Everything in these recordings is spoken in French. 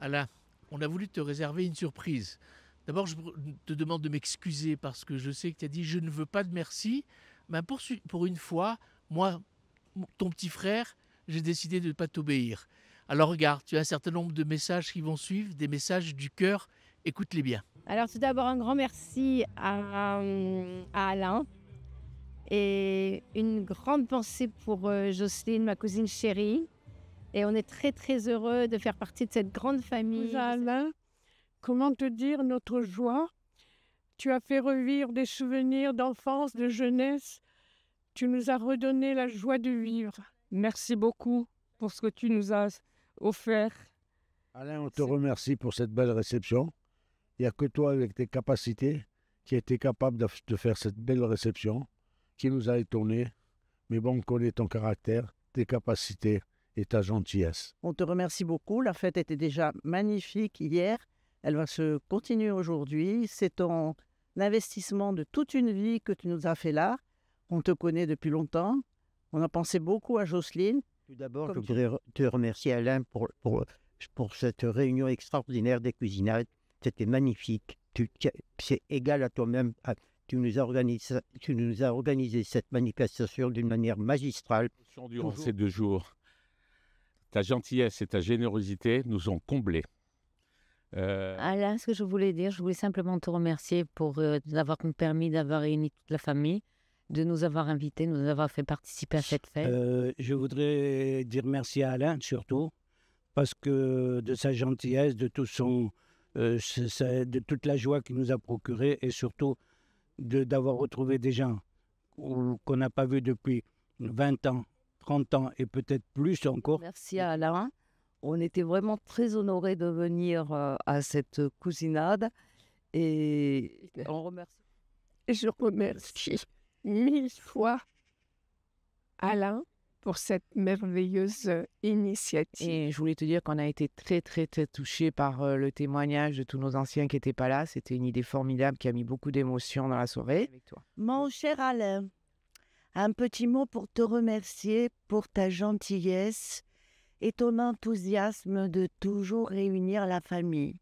Alain, on a voulu te réserver une surprise. D'abord, je te demande de m'excuser parce que je sais que tu as dit je ne veux pas de merci. Mais pour une fois, moi, ton petit frère, j'ai décidé de ne pas t'obéir. Alors regarde, tu as un certain nombre de messages qui vont suivre, des messages du cœur. Écoute-les bien. Alors tout d'abord, un grand merci à Alain et une grande pensée pour Jocelyne, ma cousine chérie. Et on est très très heureux de faire partie de cette grande famille. Cousin Alain, comment te dire notre joie? Tu as fait revivre des souvenirs d'enfance, de jeunesse. Tu nous as redonné la joie de vivre. Merci beaucoup pour ce que tu nous as offert. Alain, on te remercie pour cette belle réception. Il n'y a que toi avec tes capacités qui étais capable de faire cette belle réception qui nous a étonnés. Mais bon, on connaît ton caractère, tes capacités et ta gentillesse. On te remercie beaucoup. La fête était déjà magnifique hier. Elle va se continuer aujourd'hui. C'est ton investissement de toute une vie que tu nous as fait là. On te connaît depuis longtemps. On a pensé beaucoup à Jocelyne. Tout d'abord, je voudrais te remercier, Alain, pour cette réunion extraordinaire des cuisinades. C'était magnifique. C'est égal à toi-même. Tu nous as organisé cette manifestation d'une manière magistrale. Durant ces 2 jours, ta gentillesse et ta générosité nous ont comblés. Alain, ce que je voulais simplement te remercier pour nous avoir permis d'avoir réuni toute la famille, de nous avoir invités, de nous avoir fait participer à cette fête. Je voudrais dire merci à Alain, surtout, parce que de sa gentillesse, de toute la joie qu'il nous a procurée, et surtout d'avoir retrouvé des gens qu'on n'a pas vus depuis 20 ans, 30 ans et peut-être plus encore. Merci à Alain. On était vraiment très honorés de venir à cette cousinade et on remercie. Je remercie 1000 fois Alain pour cette merveilleuse initiative. Et je voulais te dire qu'on a été très, très, très touchés par le témoignage de tous nos anciens qui n'étaient pas là. C'était une idée formidable qui a mis beaucoup d'émotion dans la soirée. Avec toi. Mon cher Alain, un petit mot pour te remercier pour ta gentillesse et ton enthousiasme de toujours réunir la famille.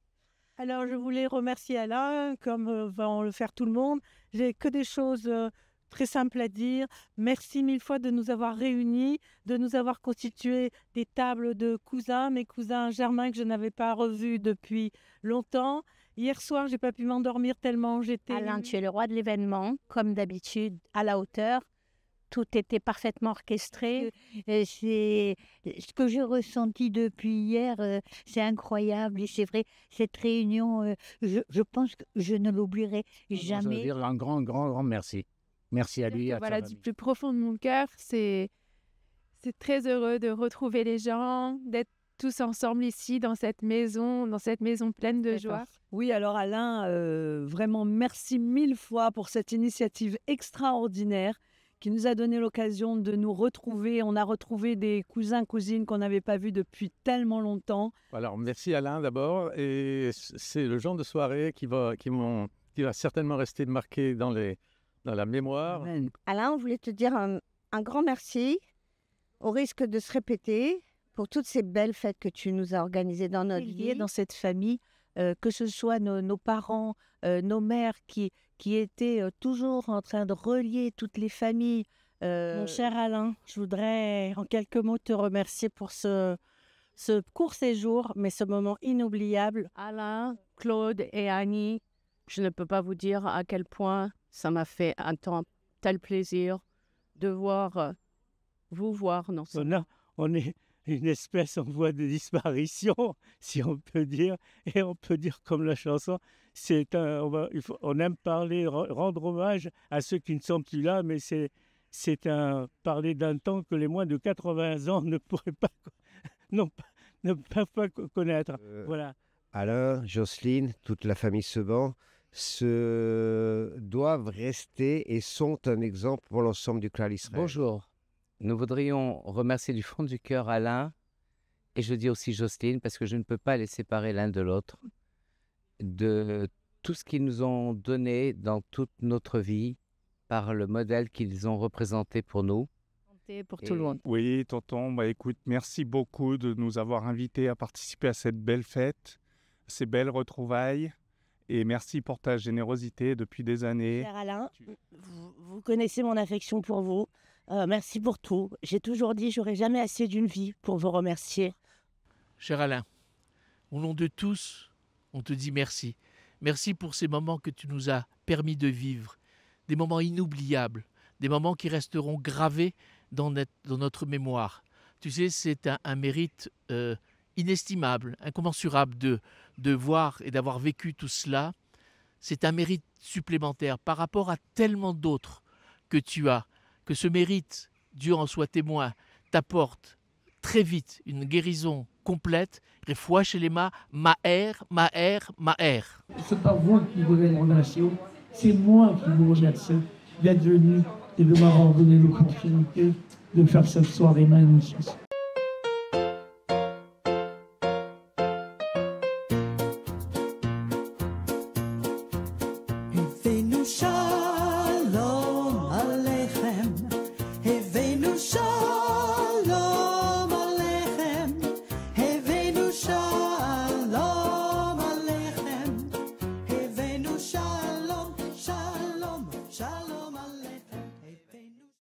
Alors, je voulais remercier Alain, comme va le faire tout le monde. J'ai que des choses très simples à dire. Merci 1000 fois de nous avoir réunis, de nous avoir constitué des tables de cousins, mes cousins germains que je n'avais pas revus depuis longtemps. Hier soir, j'ai pas pu m'endormir tellement j'étais... Alain, tu es le roi de l'événement, comme d'habitude, à la hauteur. Tout était parfaitement orchestré. C'est ce que j'ai ressenti depuis hier, c'est incroyable. Et c'est vrai, cette réunion, je pense que je ne l'oublierai jamais. Je veux dire un grand, grand, grand merci. Merci à lui. Voilà, du plus profond de mon cœur, c'est très heureux de retrouver les gens, d'être tous ensemble ici dans cette maison pleine de joie. Oui, alors Alain, vraiment merci 1000 fois pour cette initiative extraordinaire qui nous a donné l'occasion de nous retrouver. On a retrouvé des cousins, cousines qu'on n'avait pas vus depuis tellement longtemps. Alors, merci Alain d'abord. Et c'est le genre de soirée qui va certainement rester marqué dans la mémoire. Amen. Alain, on voulait te dire un grand merci, au risque de se répéter, pour toutes ces belles fêtes que tu nous as organisées dans notre vie, dans cette famille, que ce soit nos parents, nos mères qui étaient toujours en train de relier toutes les familles. Mon cher Alain, je voudrais en quelques mots te remercier pour ce court séjour, mais ce moment inoubliable. Alain, Claude et Annie, je ne peux pas vous dire à quel point ça m'a fait un tel plaisir de vous voir. Non, on est une espèce en voie de disparition, si on peut dire, et on peut dire comme la chanson, on aime parler, rendre hommage à ceux qui ne sont plus là, mais c'est parler d'un temps que les moins de 80 ans ne pourraient pas, ne peuvent pas connaître. Voilà. Alain, Jocelyne, toute la famille Seban doivent rester et sont un exemple pour l'ensemble du clan Israël. Bonjour. Nous voudrions remercier du fond du cœur Alain, et je dis aussi Jocelyne, parce que je ne peux pas les séparer l'un de l'autre, de tout ce qu'ils nous ont donné dans toute notre vie, par le modèle qu'ils ont représenté pour nous. pour tout le monde. Oui, tonton, bah, écoute, merci beaucoup de nous avoir invités à participer à cette belle fête, ces belles retrouvailles. Et merci pour ta générosité depuis des années. Cher Alain, vous connaissez mon affection pour vous. Merci pour tout. J'ai toujours dit, j'aurai jamais assez d'une vie pour vous remercier. Cher Alain, au nom de tous, on te dit merci. Merci pour ces moments que tu nous as permis de vivre, des moments inoubliables, des moments qui resteront gravés dans notre mémoire. Tu sais, c'est un mérite inestimable, incommensurable de voir et d'avoir vécu tout cela. C'est un mérite supplémentaire par rapport à tellement d'autres que tu as, que ce mérite, Dieu en soit témoin, t'apporte très vite une guérison complète. Refoua Shelema, Maher. C'est pas vous qui vous remerciez, c'est moi qui vous remercie d'être venu et de m'avoir donné l'opportunité de faire cette soirée magnifique. Shalom Aleichem, Hevenu Shalom.